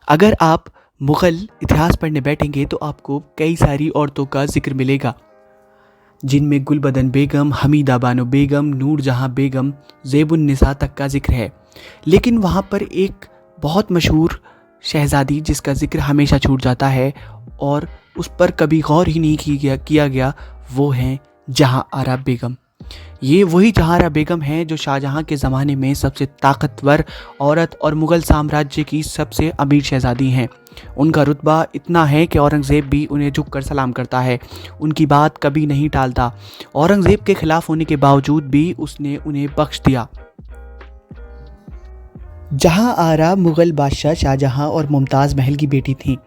अगर आप मुग़ल इतिहास पढ़ने बैठेंगे तो आपको कई सारी औरतों का ज़िक्र मिलेगा, जिनमें गुलबदन बेगम, हमीदा बानो बेगम, नूरजहाँ बेगम, ज़ेबुन्निसा तक का ज़िक्र है। लेकिन वहाँ पर एक बहुत मशहूर शहज़ादी जिसका ज़िक्र हमेशा छूट जाता है और उस पर कभी गौर ही नहीं किया गया, वो हैं जहाँ आरा बेगम। ये वही जहांआरा बेगम हैं जो शाहजहां के ज़माने में सबसे ताकतवर औरत और मुग़ल साम्राज्य की सबसे अमीर शहज़ादी हैं। उनका रुतबा इतना है कि औरंगज़ेब भी उन्हें झुककर सलाम करता है, उनकी बात कभी नहीं टालता। औरंगज़ेब के ख़िलाफ़ होने के बावजूद भी उसने उन्हें बख्श दिया। जहांआरा मुग़ल बादशाह शाहजहां और मुमताज़ महल की बेटी थीं।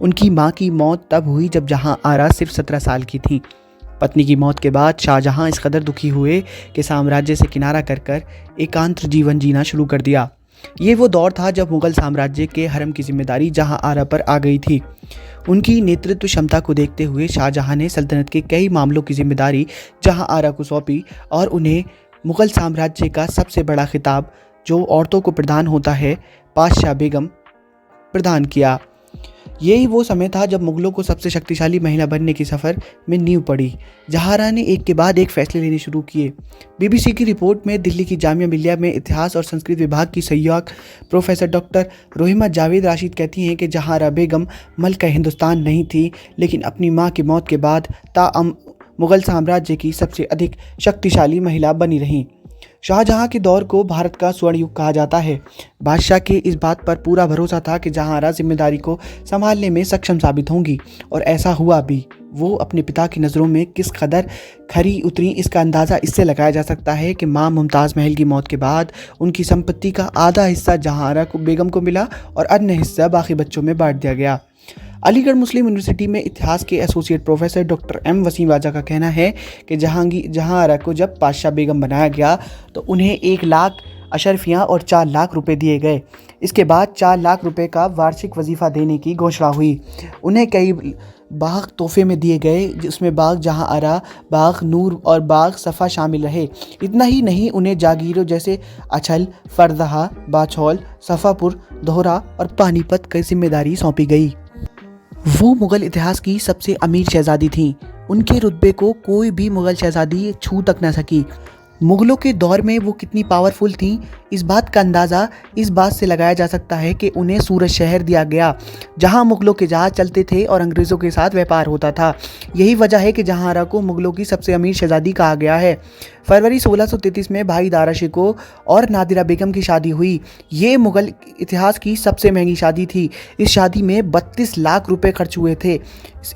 उनकी मां की मौत तब हुई जब जहांआरा सिर्फ 17 साल की थीं। पत्नी की मौत के बाद शाहजहां इस कदर दुखी हुए कि साम्राज्य से किनारा कर एकांत जीवन जीना शुरू कर दिया। ये वो दौर था जब मुग़ल साम्राज्य के हरम की जिम्मेदारी जहांआरा पर आ गई थी। उनकी नेतृत्व क्षमता को देखते हुए शाहजहां ने सल्तनत के कई मामलों की जिम्मेदारी जहांआरा को सौंपी और उन्हें मुग़ल साम्राज्य का सबसे बड़ा खिताब, जो औरतों को प्रदान होता है, पातशाह बेगम, प्रदान किया। यही वो समय था जब मुग़लों को सबसे शक्तिशाली महिला बनने के सफ़र में नींव पड़ी। जहांआरा ने एक के बाद एक फ़ैसले लेने शुरू किए। बीबीसी की रिपोर्ट में दिल्ली की जामिया मिलिया में इतिहास और संस्कृत विभाग की सहायक प्रोफेसर डॉक्टर रोहिमा जावेद राशिद कहती हैं कि जहांआरा बेगम मल्का हिंदुस्तान नहीं थी, लेकिन अपनी मां की मौत के बाद मुग़ल साम्राज्य की सबसे अधिक शक्तिशाली महिला बनी रहीं। शाहजहां के दौर को भारत का स्वर्ण युग कहा जाता है। बादशाह के इस बात पर पूरा भरोसा था कि जहांआरा जिम्मेदारी को संभालने में सक्षम साबित होंगी, और ऐसा हुआ भी। वो अपने पिता की नज़रों में किस कदर खरी उतरी, इसका अंदाज़ा इससे लगाया जा सकता है कि मां मुमताज़ महल की मौत के बाद उनकी संपत्ति का आधा हिस्सा जहांआरा बेगम को मिला और अन्य हिस्सा बाकी बच्चों में बांट दिया गया। अलीगढ़ मुस्लिम यूनिवर्सिटी में इतिहास के associate professor doctor M Wasim Waja का कहना है कि जहांआरा को जब पातशाह बेगम बनाया गया तो उन्हें 1 लाख अशरफियाँ और 4 लाख रुपए दिए गए। इसके बाद 4 लाख रुपए का वार्षिक वजीफ़ा देने की घोषणा हुई। उन्हें कई बाग तोहफे में दिए गए, जिसमें बाग जहांआरा, बाग नूर और बाग सफ़ा शामिल रहे। इतना ही नहीं, उन्हें जागीरों जैसे अछल, फरदहा, बाछौल, सफ़ापुर, दोहरा और पानीपत की जिम्मेदारी सौंपी गई। वो मुग़ल इतिहास की सबसे अमीर शहज़ादी थीं। उनके रुतबे को कोई भी मुग़ल शहज़ादी छू तक न सकी। मुग़लों के दौर में वो कितनी पावरफुल थीं, इस बात का अंदाज़ा इस बात से लगाया जा सकता है कि उन्हें सूरत शहर दिया गया, जहां मुग़लों के जहाज़ चलते थे और अंग्रेज़ों के साथ व्यापार होता था। यही वजह है कि जहांआरा को मुग़लों की सबसे अमीर शहज़ादी कहा गया है। फरवरी 1633 में भाई दारा शिकोह और नादिरा बेगम की शादी हुई। ये मुग़ल इतिहास की सबसे महंगी शादी थी। इस शादी में 32 लाख रुपए खर्च हुए थे।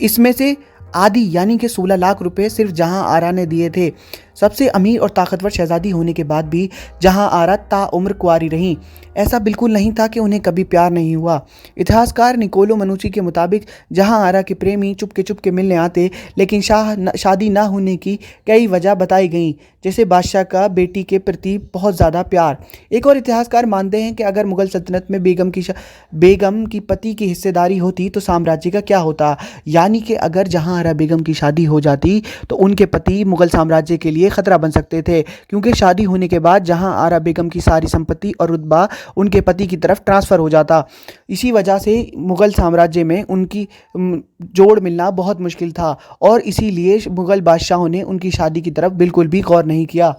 इसमें से आधी यानी कि 16 लाख रुपए सिर्फ जहांआरा ने दिए थे। सबसे अमीर और ताकतवर शहज़ादी होने के बाद भी जहांआरा ताउम्र कुंवारी रहीं। ऐसा बिल्कुल नहीं था कि उन्हें कभी प्यार नहीं हुआ। इतिहासकार निकोलो मनुची के मुताबिक जहांआरा के प्रेमी चुपके मिलने आते, लेकिन शादी ना होने की कई वजह बताई गई, जैसे बादशाह का बेटी के प्रति बहुत ज़्यादा प्यार। एक और इतिहासकार मानते हैं कि अगर मुग़ल सल्तनत में बेगम की पति की हिस्सेदारी होती तो साम्राज्य का क्या होता। यानी कि अगर जहांआरा बेगम की शादी हो जाती तो उनके पति मुग़ल साम्राज्य के लिए ख़तरा बन सकते थे, क्योंकि शादी होने के बाद जहांआरा बेगम की सारी संपत्ति और रुतबा उनके पति की तरफ ट्रांसफ़र हो जाता। इसी वजह से मुग़ल साम्राज्य में उनकी जोड़ मिलना बहुत मुश्किल था, और इसीलिए मुग़ल बादशाहों ने उनकी शादी की तरफ बिल्कुल भी गौर नहीं किया।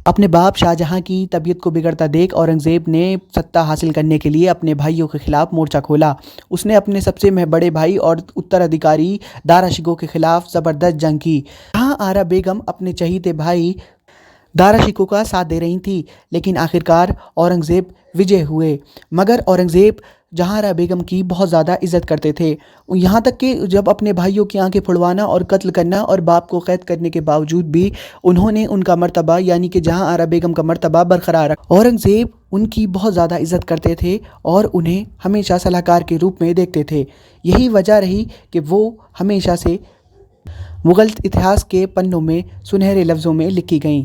अपने बाप शाहजहां की तबीयत को बिगड़ता देख औरंगज़ेब ने सत्ता हासिल करने के लिए अपने भाइयों के खिलाफ मोर्चा खोला। उसने अपने सबसे बड़े भाई और उत्तराधिकारी दारा शिकोह के खिलाफ ज़बरदस्त जंग की। जहांआरा बेगम अपने चहीते भाई दारा शिकोह का साथ दे रही थी, लेकिन आखिरकार औरंगज़ेब विजय हुए। मगर औरंगज़ेब जहांआरा बेगम की बहुत ज़्यादा इज़्ज़त करते थे, यहाँ तक कि जब अपने भाइयों की आंखें फुड़वाना और कत्ल करना और बाप को कैद करने के बावजूद भी उन्होंने उनका मर्तबा यानी कि जहांआरा बेगम का मर्तबा बरकरार रखा। औरंगज़ेब उनकी बहुत ज़्यादा इज़्ज़त करते थे और उन्हें हमेशा सलाहकार के रूप में देखते थे। यही वजह रही कि वो हमेशा से मुग़ल इतिहास के पन्नों में सुनहरे लफ्ज़ों में लिखी गईं।